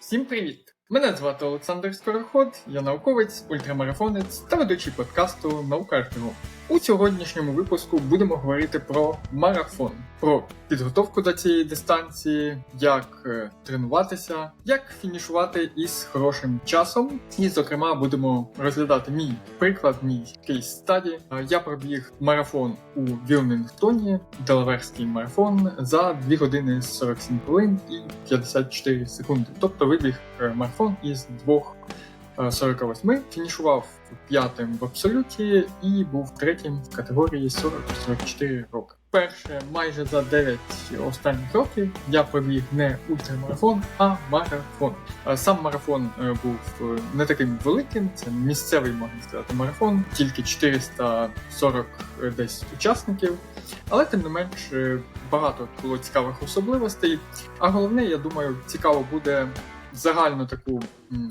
Всім привіт! Мене звати Олександр Скороход, я науковець, ультрамарафонець та ведучий подкасту «Наука РТО». У сьогоднішньому випуску будемо говорити про марафон, про підготовку до цієї дистанції, як тренуватися, як фінішувати із хорошим часом. І, зокрема, будемо розглядати мій приклад, мій кейс-стаді. Я пробіг марафон у Вілмінгтоні, делаверський марафон, за 2 години 47 хвилин і 54 секунди. Тобто вибіг марафон із 2:48, фінішував 5-м в абсолюті і був 3-м в категорії 40-44 роки. Перше, майже за 9 останніх років я пробіг не ультрамарафон, а марафон. Сам марафон був не таким великим, це місцевий, можна сказати, марафон, тільки 440 десь учасників, але тим не менш багато було цікавих особливостей, а головне, я думаю, цікаво буде загальну таку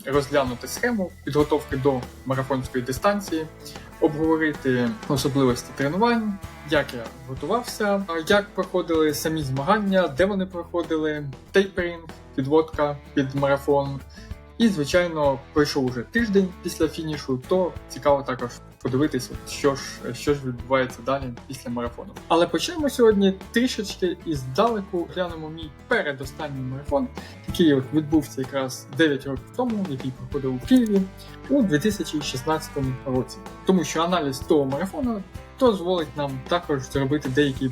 розглянути схему підготовки до марафонської дистанції, обговорити особливості тренувань, як я готувався, як проходили самі змагання, де вони проходили, тейперінг, підводка під марафон. І, звичайно, пройшов уже тиждень після фінішу, то цікаво також подивитися, що ж відбувається далі після марафону. Але почнемо сьогодні трішечки іздалеку, глянемо мій передостанній марафон, який відбувся якраз 9 років тому, який проходив у Києві у 2016 році. Тому що аналіз того марафону дозволить нам також зробити деякі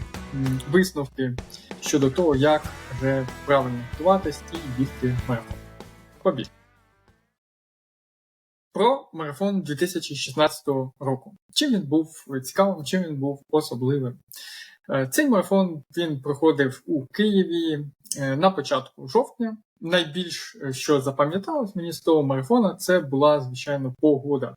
висновки щодо того, як вже правильно готуватись і бігти марафон. Побіг! Про марафон 2016 року. Чим він був цікавим, чим він був особливим. Цей марафон він проходив у Києві на початку жовтня. Найбільш, що запам'яталось мені з того марафону, це була, звичайно, погода.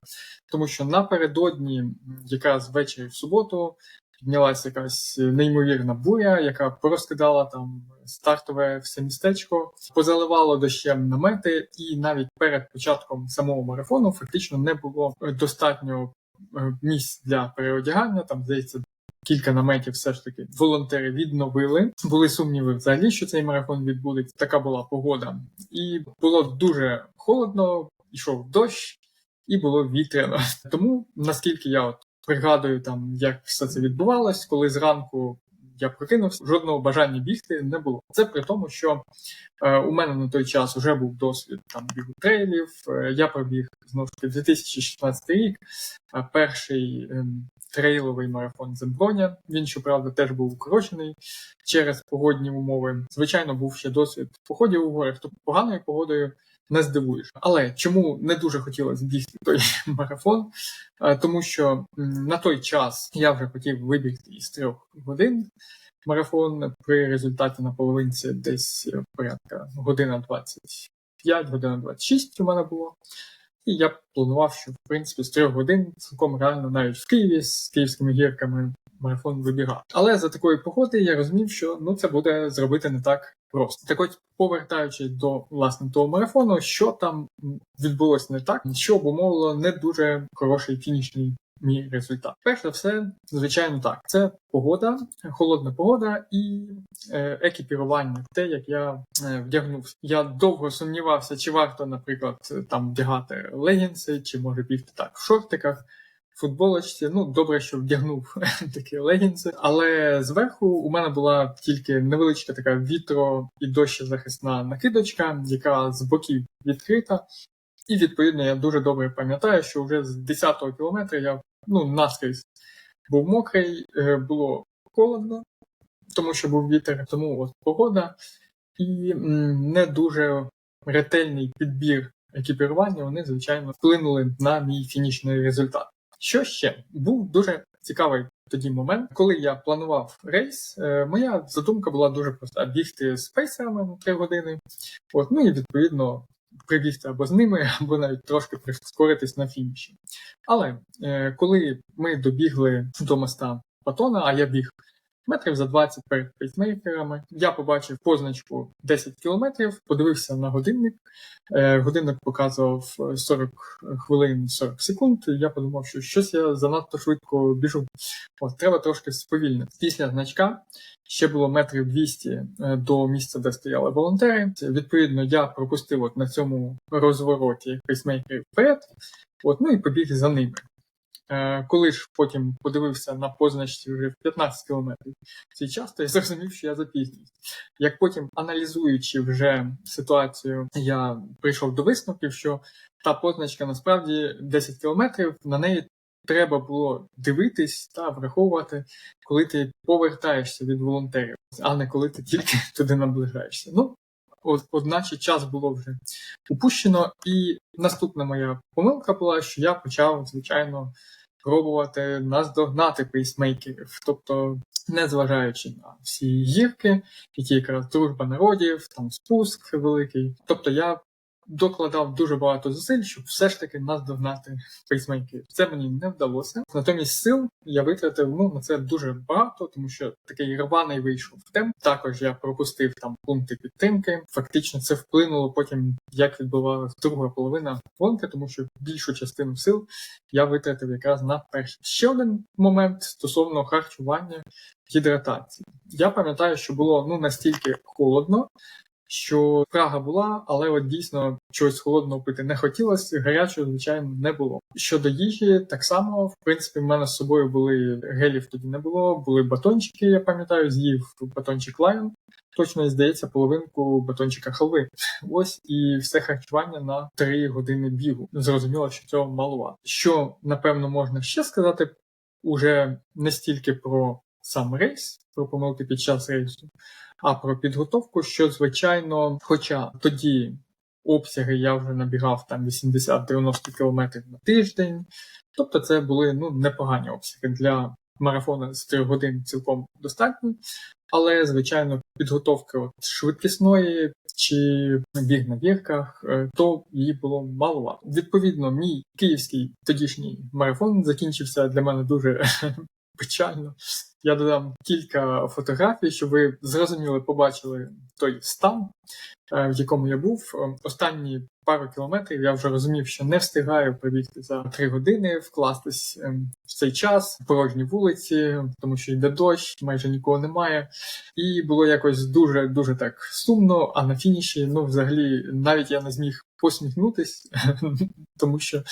Тому що напередодні, якраз ввечері в суботу, піднялася якась неймовірна буря, яка порозкидала там стартове все містечко, позаливало дощем намети, і навіть перед початком самого марафону фактично не було достатньо місць для переодягання. Там, здається, кілька наметів все ж таки волонтери відновили. Були сумніви взагалі, що цей марафон відбудеться. Така була погода. І було дуже холодно, йшов дощ, і було вітряно. Тому, наскільки я пригадую, там, як все це відбувалось, коли зранку я прокинувся, жодного бажання бігти не було. Це при тому, що у мене на той час вже був досвід там бігу трейлів. Я пробіг, знову ж таки, 2016 рік, перший трейловий марафон Земброня. Він, щоправда, теж був укорочений через погодні умови. Звичайно, був ще досвід походів у горах, тобто поганою погодою не здивуєш. Але чому не дуже хотілося бігти той марафон? Тому що на той час я вже хотів вибігти із 3 годин марафон, при результаті на половинці десь порядка година 25, година 26 у мене було. І я планував, що, в принципі, з 3 годин цілком реально навіть в Києві з київськими гірками марафон вибігав. Але за такої погоди я розумів, що це буде зробити не так просто. Так от, повертаючись до, власне, того марафону, що там відбулося не так, що обумовило не дуже хороший фінішний мій результат. Перш за все, звичайно, так. Це погода, холодна погода і екіпірування, те, як я вдягнувся. Я довго сумнівався, чи варто, наприклад, там вдягати легінси, чи може бігти так в шортиках, футболочці. Добре, що вдягнув такі легінси. Але зверху у мене була тільки невеличка така вітро- і дощозахисна накидочка, яка з боків відкрита. І, відповідно, я дуже добре пам'ятаю, що вже з 10-го кілометра я наскрізь був мокрий, було холодно, тому що був вітер, тому погода і не дуже ретельний підбір екіпірування, вони, звичайно, вплинули на мій фінішний результат. Що ще? Був дуже цікавий тоді момент, коли я планував рейс, моя задумка була дуже проста – бігти з пейсерами на 3 години, і, відповідно, прибігти або з ними, або навіть трошки прискоритись на фініші. Але коли ми добігли до моста Патона, а я біг метрів за 20 перед пейсмейкерами. Я побачив позначку 10 кілометрів, подивився на годинник. Годинник показував 40 хвилин 40 секунд. Я подумав, що щось я занадто швидко біжу. Треба трошки сповільнити. Після значка ще було метрів 200 до місця, де стояли волонтери. Відповідно, я пропустив на цьому розвороті пейсмейкерів вперед, і побіг за ними. Коли ж потім подивився на позначці вже в 15 кілометрів цей час, то я зрозумів, що я запізнююсь. Як потім, аналізуючи вже ситуацію, я прийшов до висновків, що та позначка насправді 10 кілометрів, на неї треба було дивитись та враховувати, коли ти повертаєшся від волонтерів, а не коли ти тільки туди наближаєшся. Одначе час було вже упущено, і наступна моя помилка була, що я почав, звичайно, пробувати наздогнати пейсмейкерів, тобто незважаючи на всі гірки, які якраз дружба народів, там спуск великий, тобто я докладав дуже багато зусиль, щоб все ж таки наздогнати пейсмейкерів. Це мені не вдалося. Натомість сил я витратив на це дуже багато, тому що такий рваний вийшов темп. Також я пропустив там пункти підтримки. Фактично це вплинуло потім, як відбувалася друга половина гонки, тому що більшу частину сил я витратив якраз на перший. Ще один момент стосовно харчування, гідратації. Я пам'ятаю, що було настільки холодно, що спрага була, але дійсно чогось холодного пити не хотілося, гарячого, звичайно, не було. Щодо їжі, так само, в принципі, в мене з собою були, гелів тоді не було, були батончики, я пам'ятаю, з'їв батончик Lion, точно, здається, половинку батончика халви. І все харчування на 3 години бігу. Зрозуміло, що цього маловато. Що, напевно, можна ще сказати, уже не стільки про сам рейс, про помилки під час рейсу, а про підготовку, що, звичайно, хоча тоді обсяги я вже набігав там 80-90 кілометрів на тиждень, тобто це були непогані обсяги для марафону з 3 годин цілком достатньо, але, звичайно, підготовки швидкісної чи біг на гірках, то її було маловато. Відповідно, мій київський тодішній марафон закінчився для мене дуже печально. Я додам кілька фотографій, щоб ви зрозуміли, побачили той стан, в якому я був. Останні пару кілометрів я вже розумів, що не встигаю пробігти за 3 години, вкластись в цей час, порожні вулиці, тому що йде дощ, майже нікого немає. І було якось дуже так сумно, а на фініші, взагалі, навіть я не зміг посміхнутись, тому що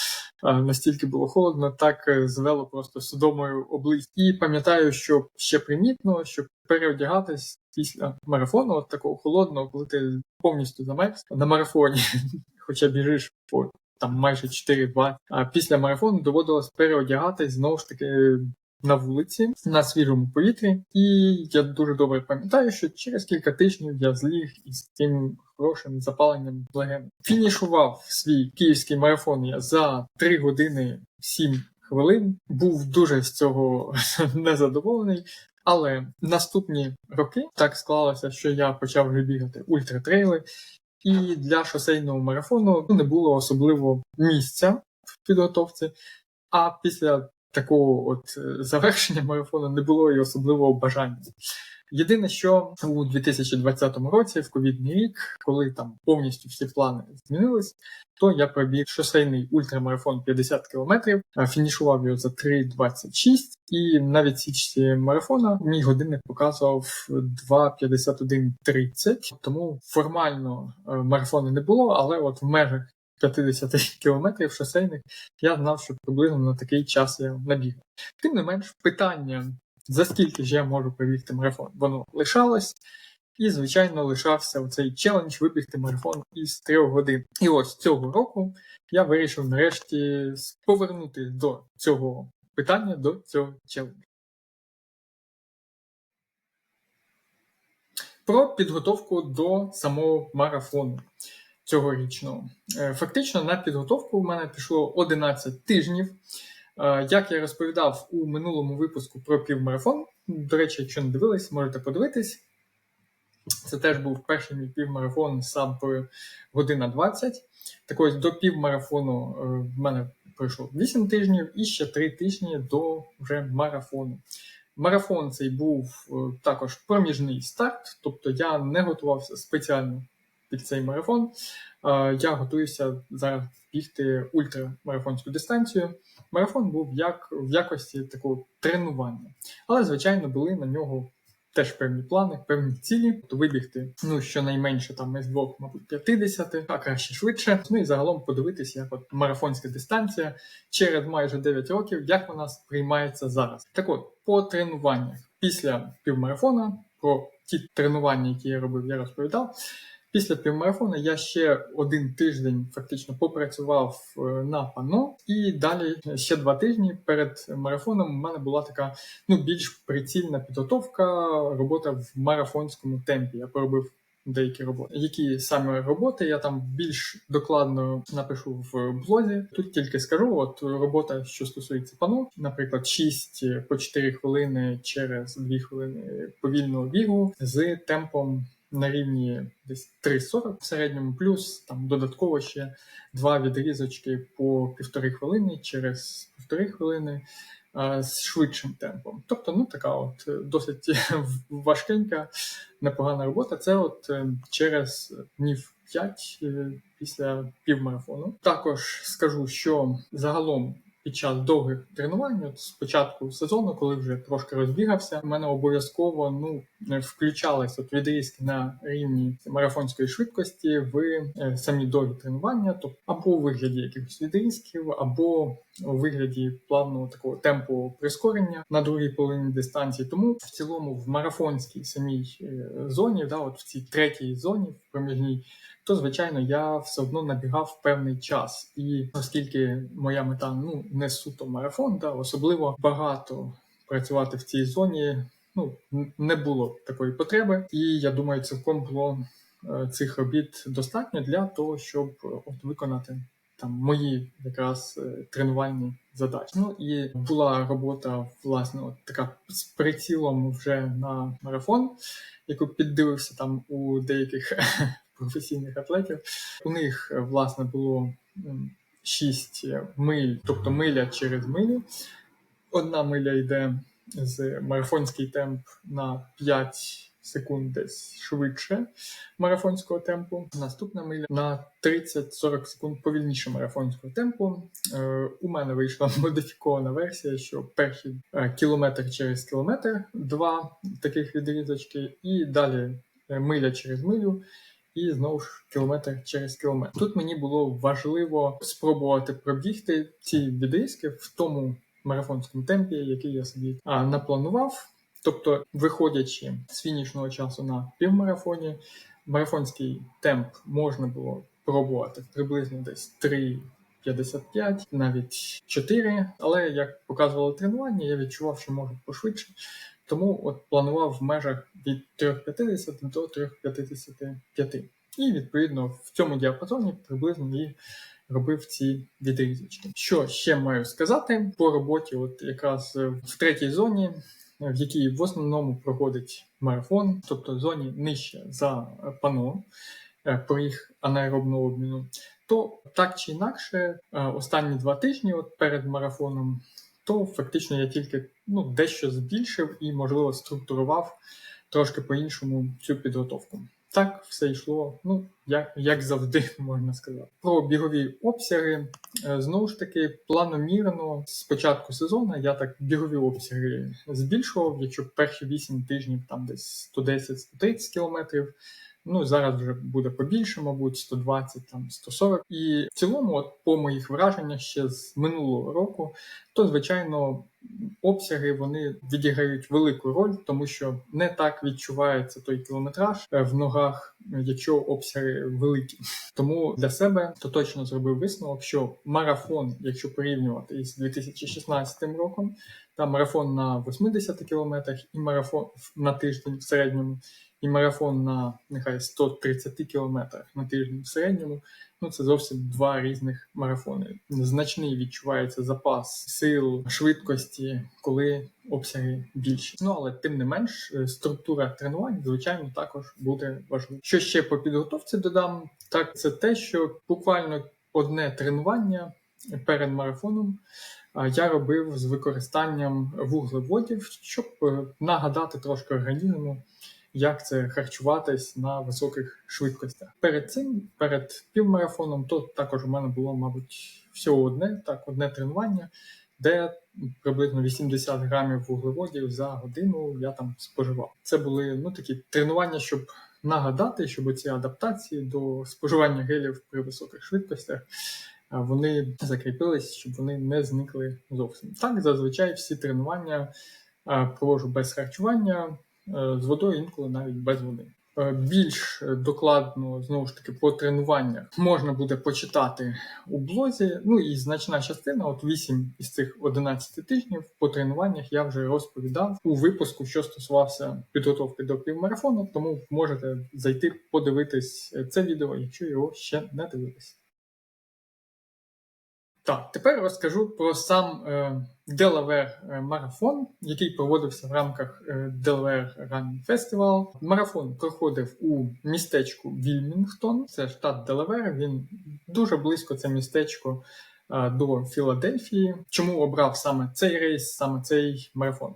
настільки було холодно, так звело просто судомою обличчя. І пам'ятаю, що ще примітно, що переодягатись після марафону, такого холодного, коли ти повністю замерз на марафоні, хоча біжиш по майже 4-2, а після марафону доводилось переодягатись знову ж таки на вулиці, на свіжому повітрі. І я дуже добре пам'ятаю, що через кілька тижнів я зліг із таким хорошим запаленням легень. Фінішував свій київський марафон я за 3 години 7 хвилин. Був дуже з цього незадоволений. Але наступні роки так склалося, що я почав вже бігати ультратрейли, і для шосейного марафону не було особливо місця в підготовці, а після такого завершення марафону не було і особливого бажання. Єдине, що у 2020 році, в ковідний рік, коли там повністю всі плани змінились, то я пробіг шосейний ультрамарафон 50 кілометрів, фінішував його за 3:26, і на відсічці марафона мій годинник показував 2:51:30, тому формально марафону не було, але в межах 50 кілометрів шосейних я знав, що приблизно на такий час я набігав. Тим не менш, питання, за скільки ж я можу пробігти марафон, воно лишалось, і, звичайно, лишався цей челендж вибігти марафон із 3 годин. І цього року я вирішив нарешті повернутися до цього питання, до цього челенджу. Про підготовку до самого марафону цьогорічного. Фактично на підготовку в мене пішло 11 тижнів. Як я розповідав у минулому випуску про півмарафон, до речі, якщо не дивились, можете подивитись. Це теж був перший мій півмарафон саб година 20. Так ось до півмарафону в мене пройшло 8 тижнів і ще 3 тижні до вже марафону. Марафон цей був також проміжний старт, тобто я не готувався спеціально під цей марафон. Я готуюся зараз бігти ультрамарафонську дистанцію. Марафон був в якості такого тренування. Але, звичайно, були на нього теж певні плани, певні цілі. Тобто вибігти, щонайменше там із 2, мабуть, 50, а краще швидше. Ну і загалом подивитися, як от марафонська дистанція через майже 9 років, як вона сприймається зараз. Так от, по тренуваннях після півмарафона, про ті тренування, які я робив, я розповідав. Після півмарафону я ще 1 тиждень фактично попрацював на пано, і далі ще 2 тижні перед марафоном у мене була така більш прицільна підготовка, робота в марафонському темпі. Я поробив деякі роботи. Які саме роботи я там більш докладно напишу в блозі. Тут тільки скажу, от робота, що стосується пано, наприклад, 6 по 4 хвилини через 2 хвилини повільного бігу з темпом на рівні десь 3,40 в середньому, плюс там додатково ще 2 відрізочки по 1,5 хвилини через 1,5 хвилини з швидшим темпом. Тобто, така от досить важкенька, непогана робота. Це от через днів 5 після півмарафону. Також скажу, що загалом під час довгих тренувань, з початку сезону, коли вже трошки розбігався, в мене обов'язково включались відрізки на рівні марафонської швидкості в самі довгі тренування, тобто або у вигляді якихось відрізків, або у вигляді плавного такого темпу прискорення на другій половині дистанції. Тому в цілому в марафонській самій зоні, от в цій третій зоні, в проміжній, то, звичайно, я все одно набігав певний час. І оскільки моя мета не суто марафон, особливо багато працювати в цій зоні не було такої потреби. І я думаю, цілком було цих робіт достатньо для того, щоб виконати там мої якраз тренувальні задачі. І була робота, власне, така з прицілом вже на марафон, яку піддивився там у деяких професійних атлетів. У них, власне, було 6 миль, тобто миля через милю. 1 миля йде з марафонський темп на 5 секунд десь швидше марафонського темпу. Наступна миля на 30-40 секунд повільніше марафонського темпу. У мене вийшла модифікована версія, що перший кілометр через кілометр, 2 таких відрізочки, і далі миля через милю, і знову ж кілометр через кілометр. Тут мені було важливо спробувати пробігти ці відрізки в тому марафонському темпі, який я собі напланував. Тобто, виходячи з фінішного часу на півмарафоні, марафонський темп можна було пробувати приблизно десь 3:55, навіть 4. Але, як показувало тренування, я відчував, що можу пошвидше. Тому планував в межах від 3:50 до 3:55. І, відповідно, в цьому діапазоні приблизно і робив ці відрізочки. Що ще маю сказати по роботі, якраз в третій зоні, в якій в основному проходить марафон, тобто в зоні нижче за пано, поріг анаеробного обміну, то так чи інакше останні 2 тижні перед марафоном, то фактично я тільки дещо збільшив і, можливо, структурував трошки по-іншому цю підготовку. Так все йшло, як завжди, можна сказати. Про бігові обсяги. Знову ж таки, планомірно з початку сезону я так бігові обсяги збільшував, якщо перші 8 тижнів там десь 110-130 кілометрів, зараз вже буде побільше, мабуть, 120, там 140. І в цілому, по моїх враженнях ще з минулого року, то, звичайно, обсяги, вони відіграють велику роль, тому що не так відчувається той кілометраж в ногах, якщо обсяги великі. Тому для себе то точно зробив висновок, що марафон, якщо порівнювати із 2016 роком, там марафон на 80 кілометрах і марафон на тиждень в середньому, і марафон на, нехай, 130 кілометрах на тиждень в середньому, це зовсім 2 різних марафони. Значний відчувається запас сил, швидкості, коли обсяги більші. Але тим не менш, структура тренувань, звичайно, також буде важлива. Що ще по підготовці додам, так це те, що буквально одне тренування перед марафоном я робив з використанням вуглеводів, щоб нагадати трошки організму, як це харчуватись на високих швидкостях. Перед цим, перед півмарафоном, то також у мене було, мабуть, всього одне тренування, де приблизно 80 грамів вуглеводів за годину я там споживав. Це були такі тренування, щоб нагадати, щоб ці адаптації до споживання гелів при високих швидкостях вони закріпились, щоб вони не зникли зовсім. Так, зазвичай всі тренування проводжу без харчування, з водою, інколи навіть без води. Більш докладно, знову ж таки, по тренуваннях можна буде почитати у блозі. І значна частина, 8 із цих 11 тижнів по тренуваннях я вже розповідав у випуску, що стосувався підготовки до півмарафону, тому можете зайти подивитись це відео, якщо його ще не дивились. Так, тепер розкажу про сам Delaware марафон, який проводився в рамках Delaware Running Festival. Марафон проходив у містечку Вільмінгтон, це штат Делавер, він дуже близько, це містечко, до Філадельфії. Чому обрав саме цей рейс, саме цей марафон?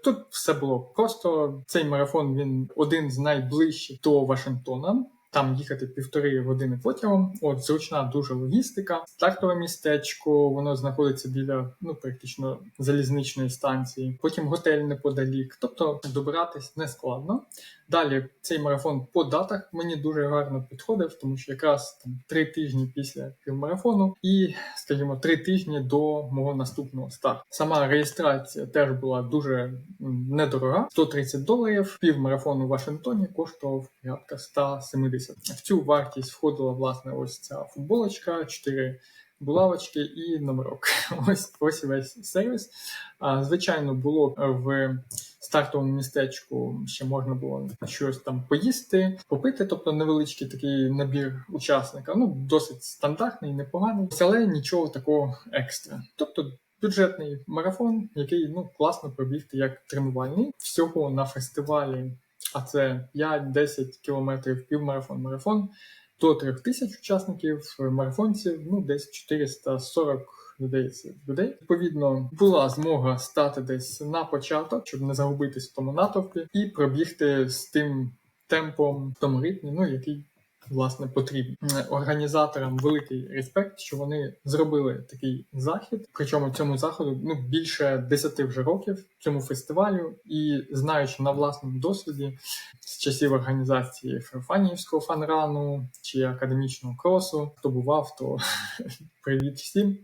Тут все було просто. Цей марафон, він один з найближчих до Вашингтона. Там їхати 1,5 години потягом. Зручна дуже логістика. Стартове містечко, воно знаходиться біля, практично залізничної станції. Потім готель неподалік. Тобто добиратись не складно. Далі цей марафон по датах мені дуже гарно підходив, тому що якраз 3 тижні після півмарафону і, скажімо, 3 тижні до мого наступного старту. Сама реєстрація теж була дуже недорога. $130. Півмарафон у Вашингтоні коштував порядка 170. В цю вартість входила, власне, ось ця футболочка, 4 булавочки і номерок. Ось весь сервіс. Звичайно, було в стартовому містечку ще можна було щось там поїсти, попити, тобто невеличкий такий набір учасника. Досить стандартний, непоганий, але нічого такого екстра. Тобто бюджетний марафон, який класно пробігти як тренувальний. Всього на фестивалі, а це 5-10 кілометрів, півмарафон, марафон, до 3000 учасників, марафонців, десь 440 людей. Відповідно, була змога стати десь на початок, щоб не загубитись в тому натовпі, і пробігти з тим темпом, в тому ритмі, який, власне, потрібен. Організаторам великий респект, що вони зробили такий захід. Причому цьому заходу більше 10 вже років, цьому фестивалю, і знаючи на власному досвіді з часів організації Феофаніївського фанрану чи академічного кросу, хто бував, то привіт всім.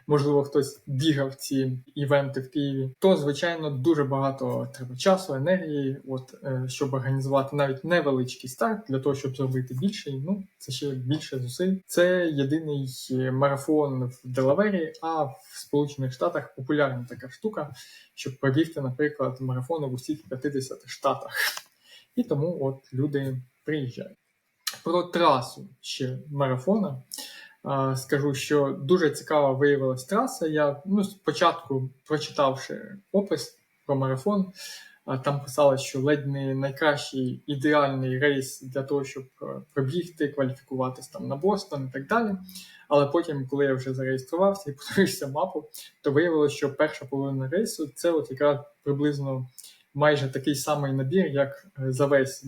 Можливо, хтось бігав ці івенти в Києві, то, звичайно, дуже багато треба часу, енергії, щоб організувати навіть невеличкий старт, для того, щоб зробити більший, це ще більше зусиль. Це єдиний марафон в Делавері, а в Сполучених Штатах популярна така штука, щоб пробігти, наприклад, марафони в усіх 50 штатах. І тому люди приїжджають. Про трасу ще марафона. Скажу, що дуже цікава виявилась траса. Я спочатку, прочитавши опис про марафон, там писалось, що ледь не найкращий ідеальний рейс для того, щоб пробігти, кваліфікуватись там на Бостон і так далі. Але потім, коли я вже зареєструвався і подивився мапу, то виявилося, що перша половина рейсу – це якраз приблизно майже такий самий набір, як за весь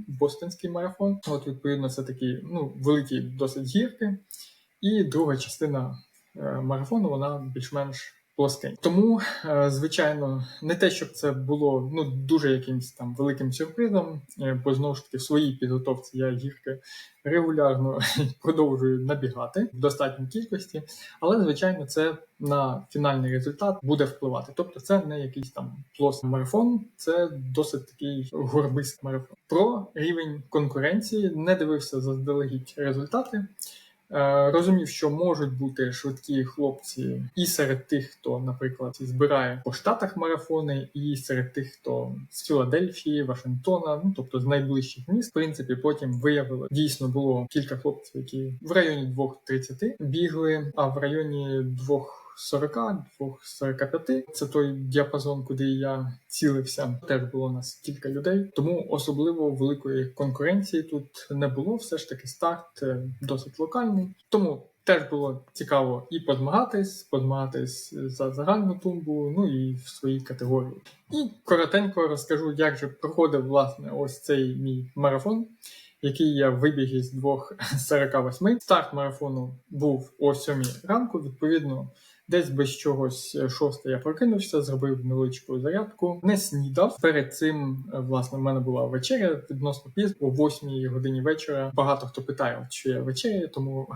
бостонський марафон. Відповідно, це такі великі досить гірки. І друга частина марафону, вона більш-менш плоскенька. Тому, звичайно, не те, щоб це було дуже якимось там великим сюрпризом, бо, знову ж таки, в своїй підготовці я гірки регулярно продовжую набігати в достатній кількості, але, звичайно, це на фінальний результат буде впливати. Тобто це не якийсь там плоский марафон, це досить такий горбистий марафон. Про рівень конкуренції не дивився заздалегідь результати. Розумів, що можуть бути швидкі хлопці і серед тих, хто, наприклад, збирає по штатах марафони, і серед тих, хто з Філадельфії, Вашингтона, тобто з найближчих міст. В принципі, потім виявили, дійсно було кілька хлопців, які в районі 2:30 бігли, а в районі 2.40-2.45. Це той діапазон, куди я цілився. Теж було у нас кілька людей, тому особливо великої конкуренції тут не було. Все ж таки старт досить локальний. Тому теж було цікаво і позмагатись за загальну тумбу, ну і в своїй категорії. І коротенько розкажу, як же проходив, власне, ось цей мій марафон, який я вибіг із 2.48. Старт марафону був о 7 ранку, відповідно, десь без чогось 6 я прокинувся, зробив невеличку зарядку, не снідав. Перед цим, власне, в мене була вечеря відносно пізно, о 8 годині вечора. Багато хто питає, що я вечеряю, тому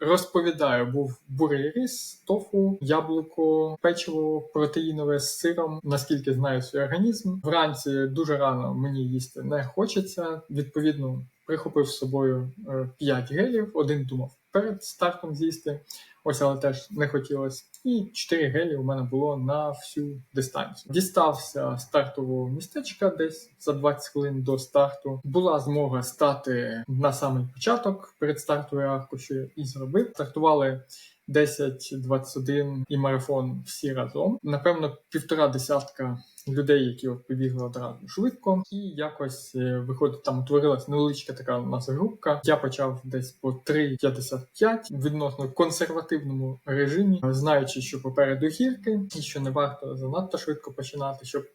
розповідаю. Був бурий рис, тофу, яблуко, печиво протеїнове з сиром, наскільки знаю свій організм. Вранці дуже рано мені їсти не хочеться, відповідно, прихопив з собою 5 гелів, один думав перед стартом з'їсти, ось, але теж не хотілося. І 4 гелі у мене було на всю дистанцію. Дістався стартового містечка десь за 20 хвилин до старту. Була змога стати на самий початок перед стартовою аркою, що я і зробив. Стартували 10-21 і марафон всі разом. Напевно, 1,5 десятка людей, які от побігли одразу швидко. І якось, виходить, там утворилась невеличка така у нас групка. Я почав десь по 3.55 в відносно консервативному режимі, знаючи, що попереду гірки і що не варто занадто швидко починати, щоб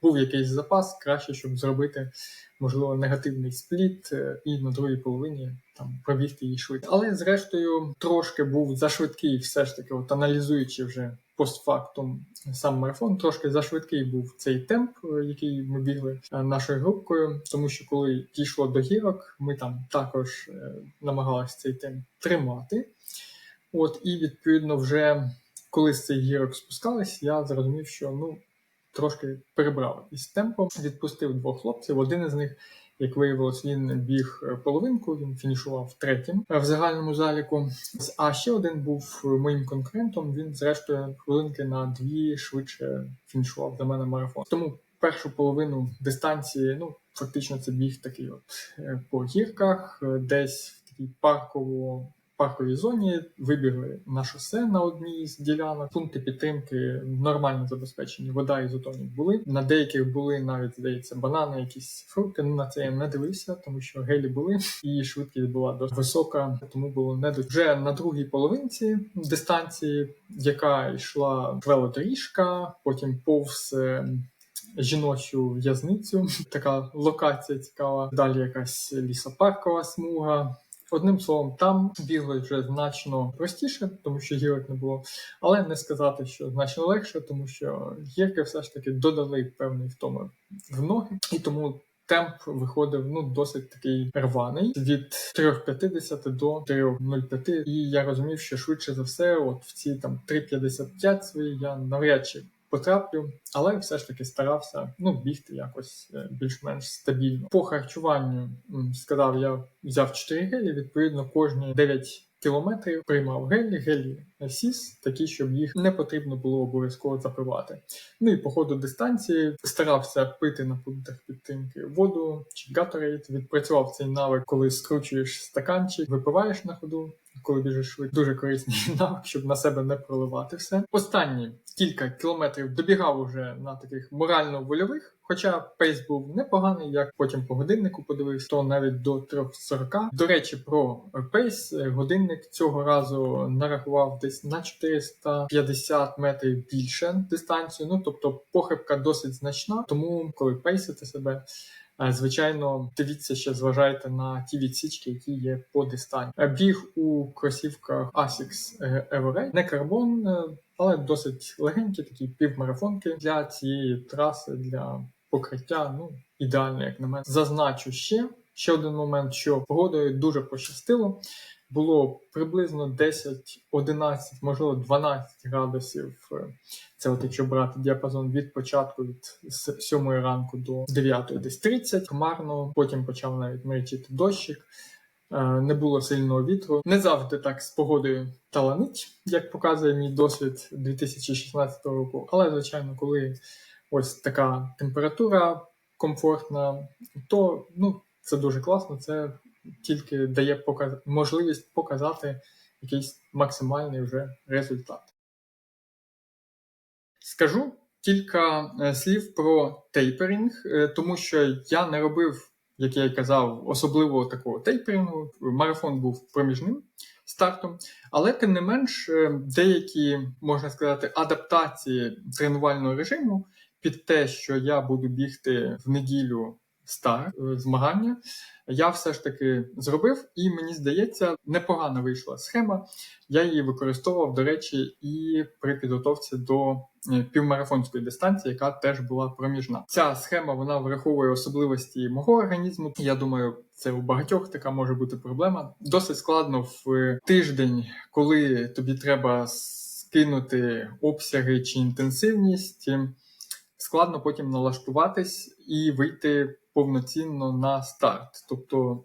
був якийсь запас, краще, щоб зробити, можливо, негативний спліт і на другій половині там пробігти її швидко. Але, зрештою, трошки був зашвидкий, все ж таки, от аналізуючи вже постфактум сам марафон, трошки зашвидкий був цей темп, який ми бігли нашою групкою, тому що коли дійшло до гірок, ми там також намагалися цей темп тримати. От, і, відповідно, вже коли з цих гірок спускались, я зрозумів, що, трошки перебрав із темпом, відпустив 2 хлопців. Один із них, як виявилось, він біг половинку, він фінішував 3-м в загальному заліку. А ще один був моїм конкурентом, він, зрештою, хвилинки на 2 швидше фінішував за мене марафон. Тому першу половину дистанції, фактично це біг такий от по гірках, десь в такій парковій зоні, вибігли на шосе на одній з ділянок. Пункти підтримки нормально забезпечені, вода, ізотонік були. На деяких були навіть, здається, банани, якісь фрукти. На це я не дивився, тому що гелі були, і швидкість була досить висока, тому було не до... Вже на другій половинці дистанції, яка йшла велодоріжка, потім повз жіночу в'язницю. Така локація цікава. Далі якась лісопаркова смуга. Одним словом, там бігли вже значно простіше, тому що гірок не було, але не сказати, що значно легше, тому що гірки все ж таки додали певний втоми в ноги, і тому темп виходив досить такий рваний, від 3.50 до 3.05, і я розумів, що швидше за все, от в ці там 3.55 свої я навряд чи потраплю, але все ж таки старався бігти якось більш-менш стабільно. По харчуванню, сказав, я взяв 4 гелі, відповідно кожні 9 кілометрів приймав гелі сіс, такі, щоб їх не потрібно було обов'язково запивати. І по ходу дистанції старався пити на пунктах підтримки воду чи Gatorade, відпрацював цей навик, коли скручуєш стаканчик, випиваєш на ходу, коли біжиш швидко. Дуже корисний навик, щоб на себе не проливати все. Останні кілька кілометрів добігав уже на таких морально-вольових, хоча пейс був непоганий, як потім по годиннику подивився, то навіть до 3.40. До речі, про пейс, годинник цього разу нарахував десь на 450 метрів більше дистанцію, тобто похибка досить значна, тому коли пейсите себе, звичайно, дивіться, ще зважайте на ті відсічки, які є по дистанції. Біг у кросівках Asics Everest, не карбон, але досить легенькі, такі півмарафонки для цієї траси, для покриття, ідеально, як на мене. Зазначу ще один момент, що погодою дуже пощастило. Було приблизно 10, 11, можливо 12 градусів. Це от якщо брати діапазон від початку, від 7 ранку до 9, десь 30. Хмарно, потім почав навіть мерехтіти дощик. Не було сильного вітру. Не завжди так з погодою таланить, як показує мій досвід 2016 року. Але, звичайно, коли ось така температура комфортна, то це дуже класно. Це тільки дає можливість показати якийсь максимальний вже результат. Скажу кілька слів про тейперінг, тому що я не робив, як я й казав, особливого такого тейперінгу. Марафон був проміжним стартом, але тим не менш деякі, можна сказати, адаптації тренувального режиму під те, що я буду бігти в неділю старт, змагання, я все ж таки зробив, і мені здається, непогано вийшла схема. Я її використовував, до речі, і при підготовці до півмарафонської дистанції, яка теж була проміжна. Ця схема, вона враховує особливості мого організму. Я думаю, це у багатьох така може бути проблема. Досить складно в тиждень, коли тобі треба скинути обсяги чи інтенсивність, складно потім налаштуватись і вийти повноцінно на старт. Тобто,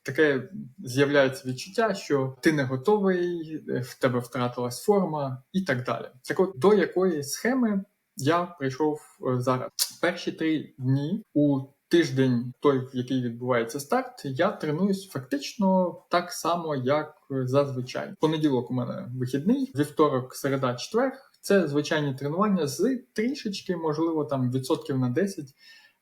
таке з'являється відчуття, що ти не готовий, в тебе втратилась форма і так далі. Так от, до якої схеми я прийшов зараз. Перші 3 дні у тиждень, той, в який відбувається старт, я тренуюсь фактично так само, як зазвичай. Понеділок у мене вихідний, вівторок, середа, четвер. Це звичайні тренування з трішечки, можливо, там відсотків на 10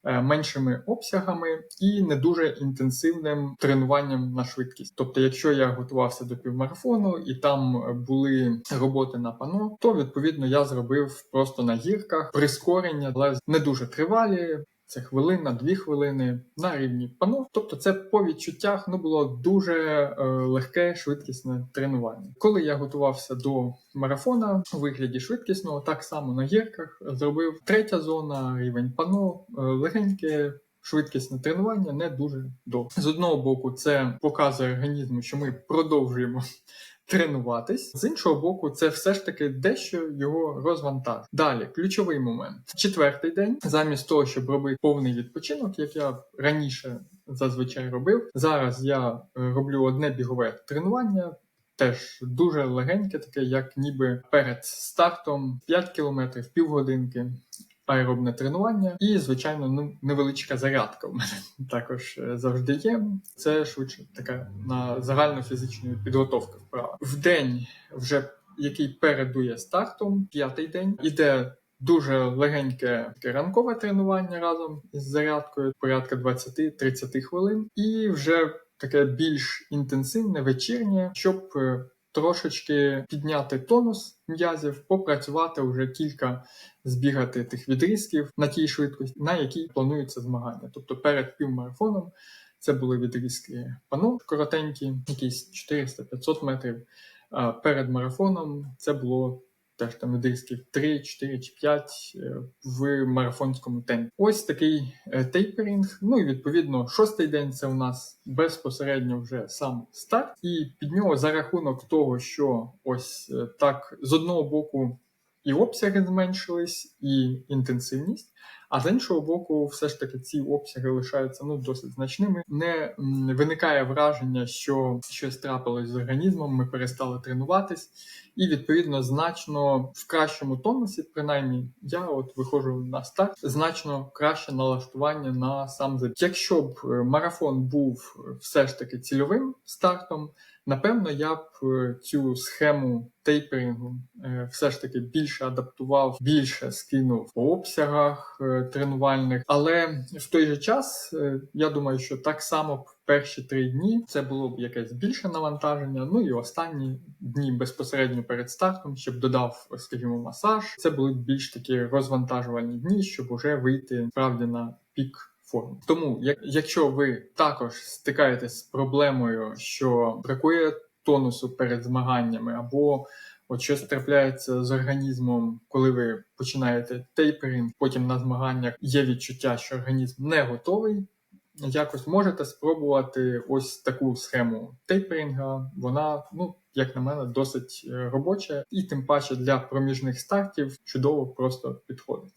меншими обсягами і не дуже інтенсивним тренуванням на швидкість. Тобто, якщо я готувався до півмарафону і там були роботи на пано, то, відповідно, я зробив просто на гірках прискорення, але не дуже тривалі. Це хвилина, 2 хвилини на рівні пано. Тобто це по відчуттях було дуже легке, швидкісне тренування. Коли я готувався до марафона у вигляді швидкісного, так само на гірках зробив 3-я зона, рівень пано, легеньке, швидкісне тренування, не дуже довго. З одного боку, це показує організму, що ми продовжуємо тренуватись. З іншого боку, це все ж таки дещо його розвантажує. Далі, ключовий момент. 4-й день, замість того, щоб робити повний відпочинок, як я раніше зазвичай робив, зараз я роблю одне бігове тренування, теж дуже легеньке, таке, як ніби перед стартом, 5 кілометрів, півгодинки. Аеробне тренування і, звичайно, невеличка зарядка в мене також завжди є. Це швидше така на загальну фізичну підготовку вправа. В день, вже який передує стартом, 5-й день, іде дуже легеньке таке ранкове тренування разом із зарядкою, порядка 20-30 хвилин. І вже таке більш інтенсивне вечірнє, щоб трошечки підняти тонус м'язів, попрацювати вже кілька, збігати тих відрізків на тій швидкості, на якій планується змагання. Тобто перед півмарафоном це були відрізки пано коротенькі, якісь 400-500 метрів. А перед марафоном це було теж там відрізків 3, 4 чи 5 в марафонському темпі. Ось такий тейперінг. І відповідно 6-й день це у нас безпосередньо вже сам старт. І під нього за рахунок того, що ось так з одного боку і обсяги зменшились, і інтенсивність, а з іншого боку, все ж таки ці обсяги лишаються досить значними. Не виникає враження, що щось трапилось з організмом, ми перестали тренуватись, і відповідно значно в кращому тонусі, принаймні я виходжу на старт, значно краще налаштування на сам забіг. Якщо б марафон був все ж таки цільовим стартом, напевно, я б цю схему тейперінгу все ж таки більше адаптував, більше скинув по обсягах тренувальних. Але в той же час, я думаю, що так само в перші 3 дні це було б якесь більше навантаження, і останні дні безпосередньо перед стартом, щоб додав, скажімо, масаж, це були б більш такі розвантажувальні дні, щоб уже вийти справді на пік форми. Тому, якщо ви також стикаєтесь з проблемою, що бракує тонусу перед змаганнями, або щось трапляється з організмом, коли ви починаєте тейперінг, потім на змаганнях є відчуття, що організм не готовий, якось можете спробувати ось таку схему тейперінга. Вона, як на мене, досить робоча і тим паче для проміжних стартів чудово просто підходить.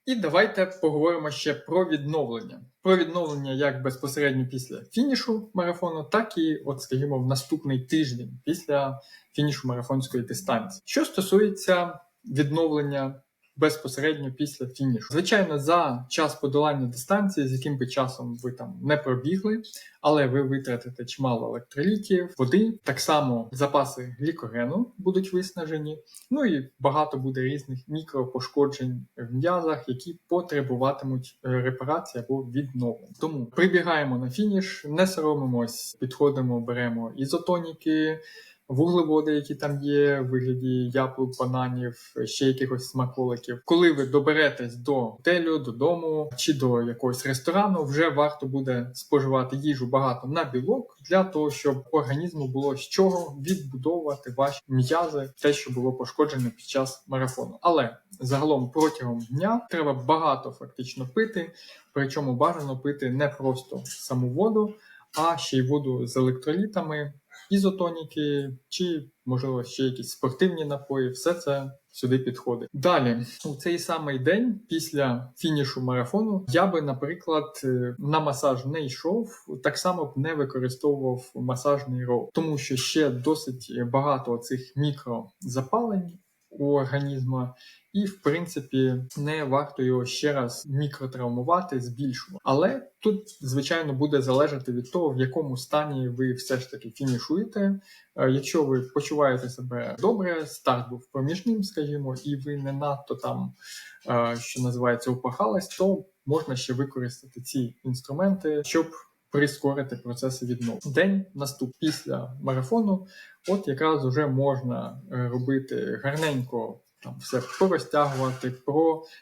І давайте поговоримо ще про відновлення. Про відновлення як безпосередньо після фінішу марафону, так і, скажімо, в наступний тиждень після фінішу марафонської дистанції. Що стосується відновлення безпосередньо після фінішу. Звичайно, за час подолання дистанції, з яким би часом ви там не пробігли, але ви витратите чимало електролітів, води, так само запаси глікогену будуть виснажені, ну і багато буде різних мікропошкоджень в м'язах, які потребуватимуть репарації або відновлення. Тому прибігаємо на фініш, не соромимось, підходимо, беремо ізотоніки, вуглеводи, які там є, в вигляді яблук, бананів, ще якихось смаколиків. Коли ви доберетесь до готелю, додому чи до якогось ресторану, вже варто буде споживати їжу багато на білок, для того, щоб організму було з чого відбудовувати ваші м'язи, те, що було пошкоджено під час марафону. Але загалом протягом дня треба багато фактично пити, причому бажано пити не просто саму воду, а ще й воду з електролітами, ізотоніки чи, можливо, ще якісь спортивні напої, все це сюди підходить. Далі, у цей самий день після фінішу марафону я би, наприклад, на масаж не йшов, так само б не використовував масажний рол, тому що ще досить багато цих мікрозапалень у організму, і, в принципі, не варто його ще раз мікротравмувати, збільшувати. Але тут, звичайно, буде залежати від того, в якому стані ви все ж таки фінішуєте. Якщо ви почуваєте себе добре, старт був проміжним, скажімо, і ви не надто там, що називається, упахались, то можна ще використати ці інструменти, щоб прискорити процеси відновлення. День наступний після марафону, от якраз вже можна робити гарненько, там все порозтягувати,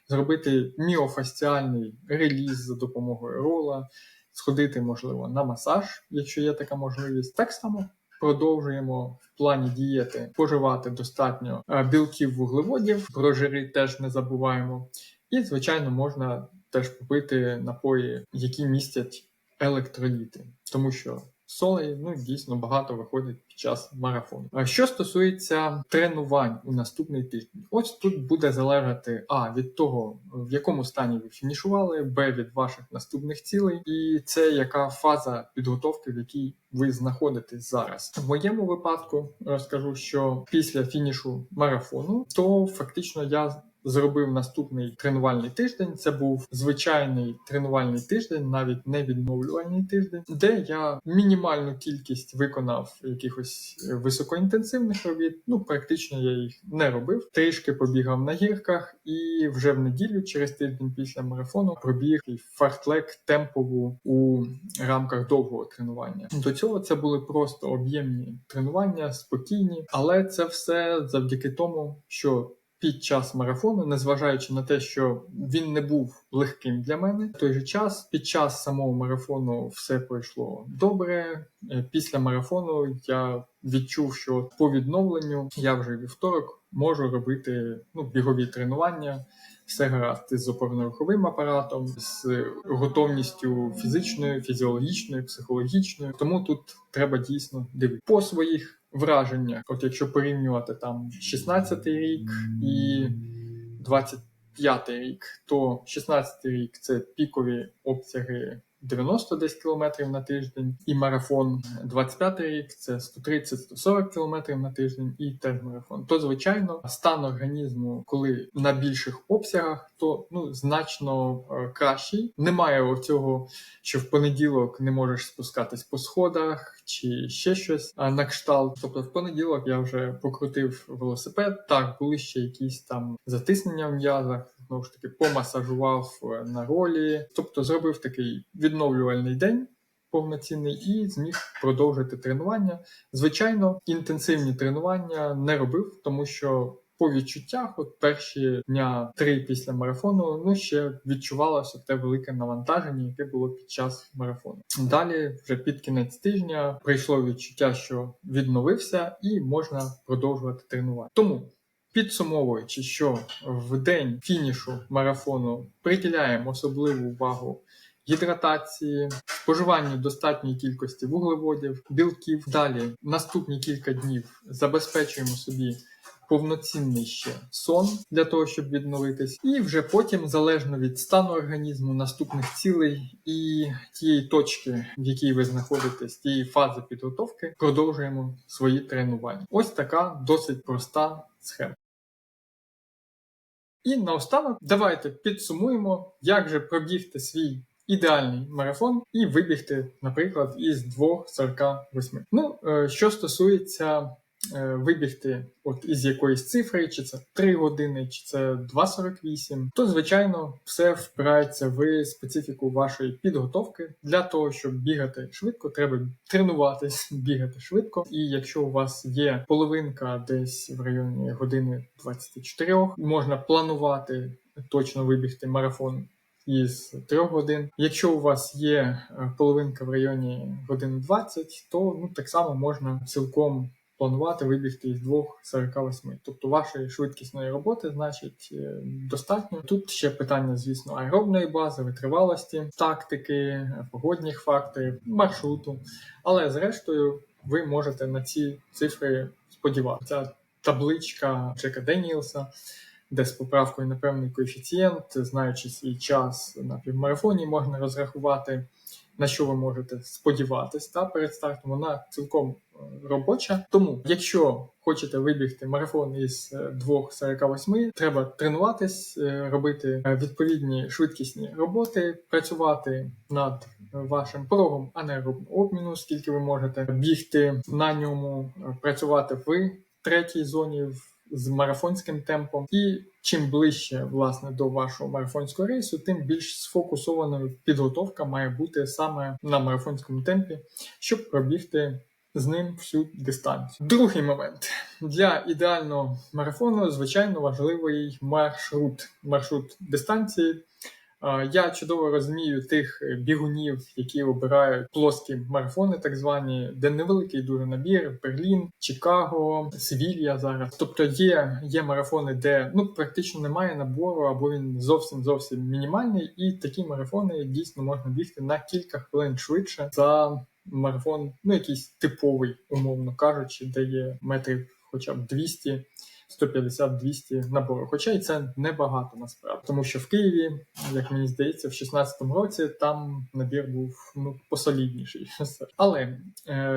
зробити міофасціальний реліз за допомогою рола, сходити, можливо, на масаж, якщо є така можливість. Так само продовжуємо в плані дієти споживати достатньо білків, вуглеводів, про жири теж не забуваємо. І, звичайно, можна теж попити напої, які містять електроліти, тому що солей, дійсно багато виходить під час марафону. А що стосується тренувань у наступний тиждень, ось тут буде залежати від того, в якому стані ви фінішували, від ваших наступних цілей, і це яка фаза підготовки, в якій ви знаходитесь зараз. В моєму випадку розкажу, що після фінішу марафону, то фактично я зробив наступний тренувальний тиждень. Це був звичайний тренувальний тиждень, навіть не відновлювальний тиждень, де я мінімальну кількість виконав якихось високоінтенсивних робіт. Практично я їх не робив. Трішки побігав на гірках і вже в неділю, через тиждень після марафону, пробіг фартлек темпову у рамках довгого тренування. До цього це були просто об'ємні тренування, спокійні, але це все завдяки тому, що під час марафону, незважаючи на те, що він не був легким для мене, в той же час, під час самого марафону все пройшло добре. Після марафону я відчув, що по відновленню я вже вівторок можу робити бігові тренування, все гаразд з опорно-руховим апаратом, з готовністю фізичною, фізіологічною, психологічною. Тому тут треба дійсно дивитися по своїх враження. От якщо порівнювати там 16-й рік і 25-й рік, то 16-й рік це пікові обсяги 90 десь кілометрів на тиждень і марафон. 25-й рік це 130-140 кілометрів на тиждень і теж марафон. То, звичайно, стан організму, коли на більших обсягах, то значно кращий. Немає оцього, що в понеділок не можеш спускатись по сходах чи ще щось на кшталт. Тобто в понеділок я вже покрутив велосипед. Так, були ще якісь там затиснення в м'язах, знову ж таки, помасажував на ролі. Тобто зробив такий відновлювальний день повноцінний і зміг продовжити тренування. Звичайно, інтенсивні тренування не робив, тому що по відчуттях, перші дня 3 після марафону, ще відчувалося те велике навантаження, яке було під час марафону. Далі, вже під кінець тижня, прийшло відчуття, що відновився і можна продовжувати тренування. Тому, підсумовуючи, що в день фінішу марафону приділяємо особливу увагу гідратації, споживанню достатньої кількості вуглеводів, білків. Далі, наступні кілька днів забезпечуємо собі повноцінний ще сон для того, щоб відновитись. І вже потім, залежно від стану організму, наступних цілей і тієї точки, в якій ви знаходитесь, тієї фази підготовки, продовжуємо свої тренування. Ось така досить проста схема. І наостанок давайте підсумуємо, як же пробігти свій ідеальний марафон і вибігти, наприклад, із 2:48. Що стосується вибігти із якоїсь цифри, чи це 3 години, чи це 2:48, то, звичайно, все впирається в специфіку вашої підготовки. Для того, щоб бігати швидко, треба тренуватись, бігати швидко. І якщо у вас є половинка десь в районі години 24, можна планувати точно вибігти марафон із 3 годин. Якщо у вас є половинка в районі години 20, то так само можна цілком планувати вибігти із 2:48. Тобто вашої швидкісної роботи, значить, достатньо. Тут ще питання, звісно, аеробної бази, витривалості, тактики, погодних факторів, маршруту. Але зрештою ви можете на ці цифри сподіватися. Ця табличка Джека Деніелса, де з поправкою на певний коефіцієнт, знаючи свій час на півмарафоні, можна розрахувати, на що ви можете сподіватись перед стартом. Вона цілком робоча. Тому, якщо хочете вибігти марафон із 2:48, треба тренуватись, робити відповідні швидкісні роботи, працювати над вашим порогом анаеробного обміну, скільки ви можете бігти на ньому, працювати в третій зоні, з марафонським темпом. І чим ближче, власне, до вашого марафонського рейсу, тим більш сфокусованою підготовка має бути саме на марафонському темпі, щоб пробігти з ним всю дистанцію. Другий момент. Для ідеального марафону, звичайно, важливий маршрут дистанції. Я чудово розумію тих бігунів, які обирають плоскі марафони, так звані, де невеликий дуже набір: Берлін, Чикаго, Севілья зараз. Тобто є марафони, де практично немає набору, або він зовсім мінімальний, і такі марафони дійсно можна бігти на кілька хвилин швидше за марафон, якийсь типовий, умовно кажучи, де є метрів хоча б 200, 150-200 набору. Хоча і це небагато насправді. Тому що в Києві, як мені здається, в 16-му році там набір був посолідніший. Але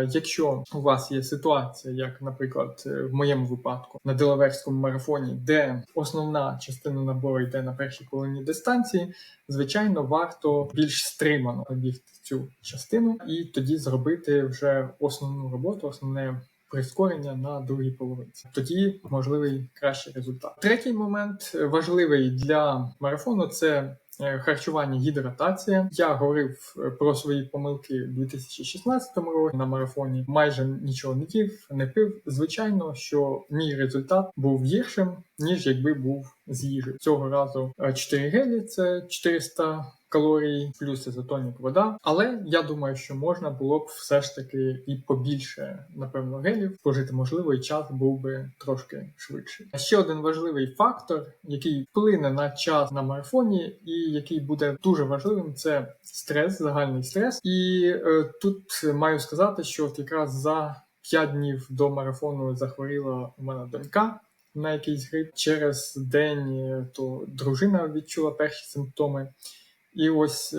якщо у вас є ситуація, як, наприклад, в моєму випадку, на Делаверському марафоні, де основна частина набору йде на першій половині дистанції, звичайно, варто більш стримано бігти цю частину і тоді зробити вже основну роботу, основне прискорення на другій половинці. Тоді можливий кращий результат. Третій момент важливий для марафону – це харчування, гідратація. Я говорив про свої помилки у 2016 році на марафоні. Майже нічого не їв, не пив. Звичайно, що мій результат був гіршим, ніж якби був з їжею. Цього разу 4 гелі – це 400 калорій, плюс ізотонік вода. Але я думаю, що можна було б все ж таки і побільше, напевно, гелів спожити. Можливо, і час був би трошки швидший. Ще один важливий фактор, який вплине на час на марафоні і який буде дуже важливим, це стрес, загальний стрес. І тут маю сказати, що от якраз за 5 днів до марафону захворіла у мене донька на якийсь грип. Через день то дружина відчула перші симптоми. І ось,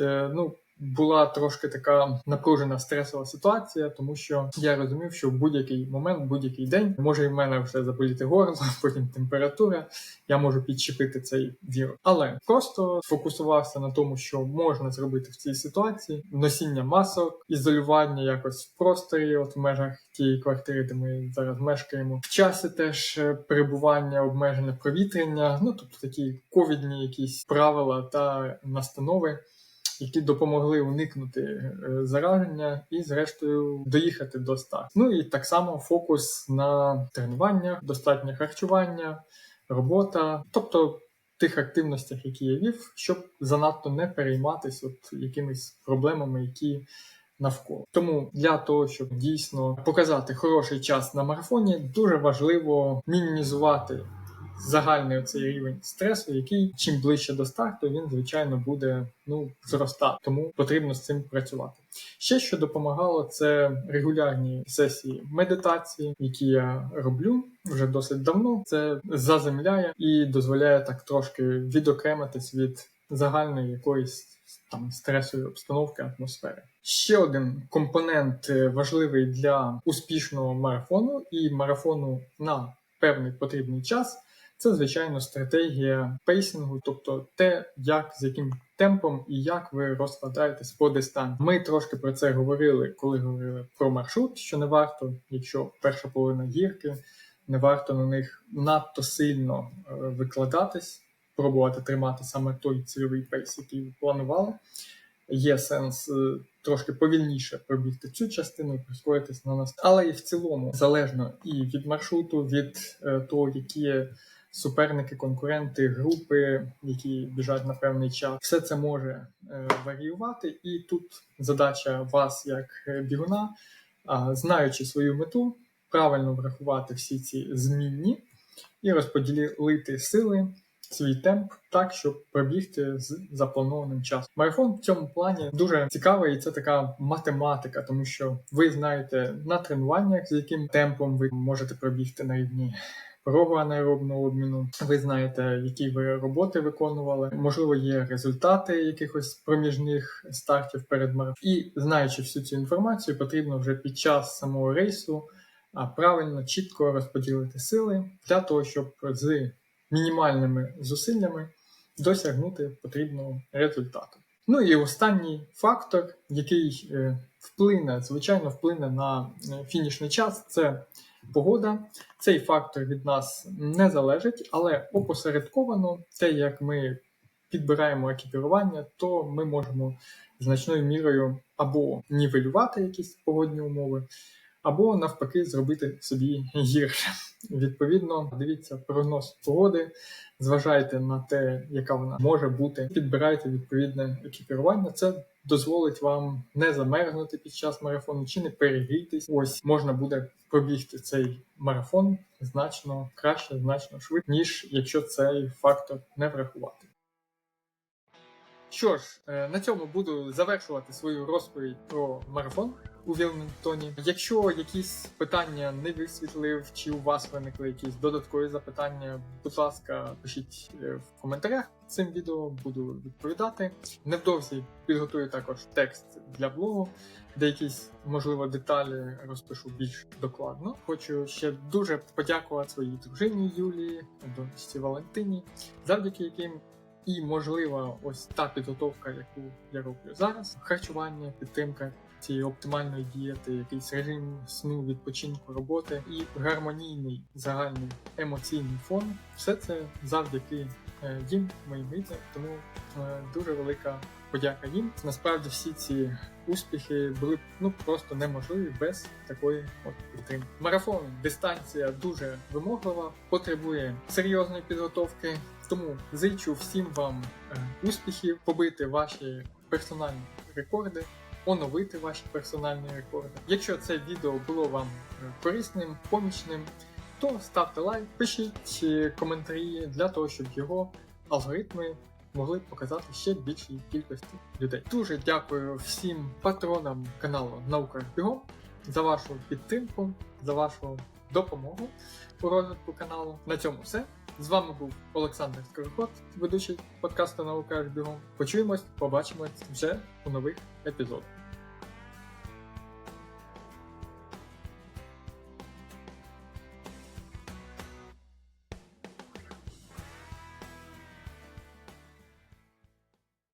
була трошки така напружена стресова ситуація, тому що я розумів, що в будь-який момент, в будь-який день може і в мене вже заболіти горло, потім температура, я можу підчепити цей вірус. Але просто фокусувався на тому, що можна зробити в цій ситуації: носіння масок, ізолювання якось в просторі, в межах тієї квартири, де ми зараз мешкаємо. В часі теж перебування, обмежене провітряння, тобто такі ковідні якісь правила та настанови, які допомогли уникнути зараження і, зрештою, доїхати до старту. І так само фокус на тренуваннях, достатнє харчування, робота, тобто тих активностях, які я вів, щоб занадто не перейматися якимись проблемами, які навколо. Тому для того, щоб дійсно показати хороший час на марафоні, дуже важливо мінімізувати загальний оцей рівень стресу, який чим ближче до старту, він, звичайно, буде зростати. Тому потрібно з цим працювати. Ще що допомагало, це регулярні сесії медитації, які я роблю вже досить давно. Це заземляє і дозволяє так трошки відокремитись від загальної якоїсь стресової обстановки, атмосфери. Ще один компонент важливий для успішного марафону і марафону на певний потрібний час – це, звичайно, стратегія пейсингу, тобто те, з яким темпом і як ви розкладаєтесь по дистанції. Ми трошки про це говорили, коли говорили про маршрут, що не варто, якщо перша половина гірки, не варто на них надто сильно викладатись, пробувати тримати саме той цільовий пейс, який ви планували. Є сенс трошки повільніше пробігти цю частину і прискоритись на нас. Але і в цілому залежно і від маршруту, від того, які суперники, конкуренти, групи, які біжать на певний час. Все це може варіювати. І тут задача вас, як бігуна, знаючи свою мету, правильно врахувати всі ці змінні і розподілити сили, свій темп так, щоб пробігти з запланованим часом. Марафон в цьому плані дуже цікавий, і це така математика, тому що ви знаєте на тренуваннях, з яким темпом ви можете пробігти на рівні порогу анаеробного обміну. Ви знаєте, які ви роботи виконували. Можливо, є результати якихось проміжних стартів перед марафоном. І знаючи всю цю інформацію, потрібно вже під час самого рейсу правильно, чітко розподілити сили для того, щоб з мінімальними зусиллями досягнути потрібного результату. Ну і останній фактор, який звичайно вплине на фінішний час, це погода. Цей фактор від нас не залежить, але опосередковано те, як ми підбираємо екіпірування, то ми можемо значною мірою або нівелювати якісь погодні умови, або навпаки зробити собі гірше. Відповідно, дивіться прогноз погоди, зважайте на те, яка вона може бути, підбирайте відповідне екіпірування. Це дозволить вам не замерзнути під час марафону чи не перегрітись. Ось можна буде пробігти цей марафон значно краще, значно швидше, ніж якщо цей фактор не врахувати. Що ж, на цьому буду завершувати свою розповідь про марафон у Вілмінгтоні. Якщо якісь питання не висвітлив, чи у вас виникли якісь додаткові запитання, будь ласка, пишіть в коментарях цим відео, буду відповідати. Невдовзі підготую також текст для блогу, де якісь, можливо, деталі розпишу більш докладно. Хочу ще дуже подякувати своїй дружині Юлії, донечці Валентині, завдяки яким і, можливо, ось та підготовка, яку я роблю зараз, харчування, підтримка цієї оптимальної дієти, якийсь режим сну, відпочинку, роботи і гармонійний загальний емоційний фон. Все це завдяки їм, моїм рідним, тому дуже велика подяка їм. Насправді всі ці успіхи були просто неможливі без такої підтримки. Марафон, дистанція дуже вимоглива, потребує серйозної підготовки, тому зичу всім вам успіхів, побити ваші персональні рекорди, оновити ваші персональні рекорди. Якщо це відео було вам корисним, помічним, то ставте лайк, пишіть коментарі для того, щоб його алгоритми могли показати ще більшій кількості людей. Дуже дякую всім патронам каналу Наука бігом за вашу підтримку, за вашу допомогу у розвитку каналу. На цьому все. З вами був Олександр Скороход, ведучий подкасту Наука бігом. Почуємось, побачимось вже у нових епізодах.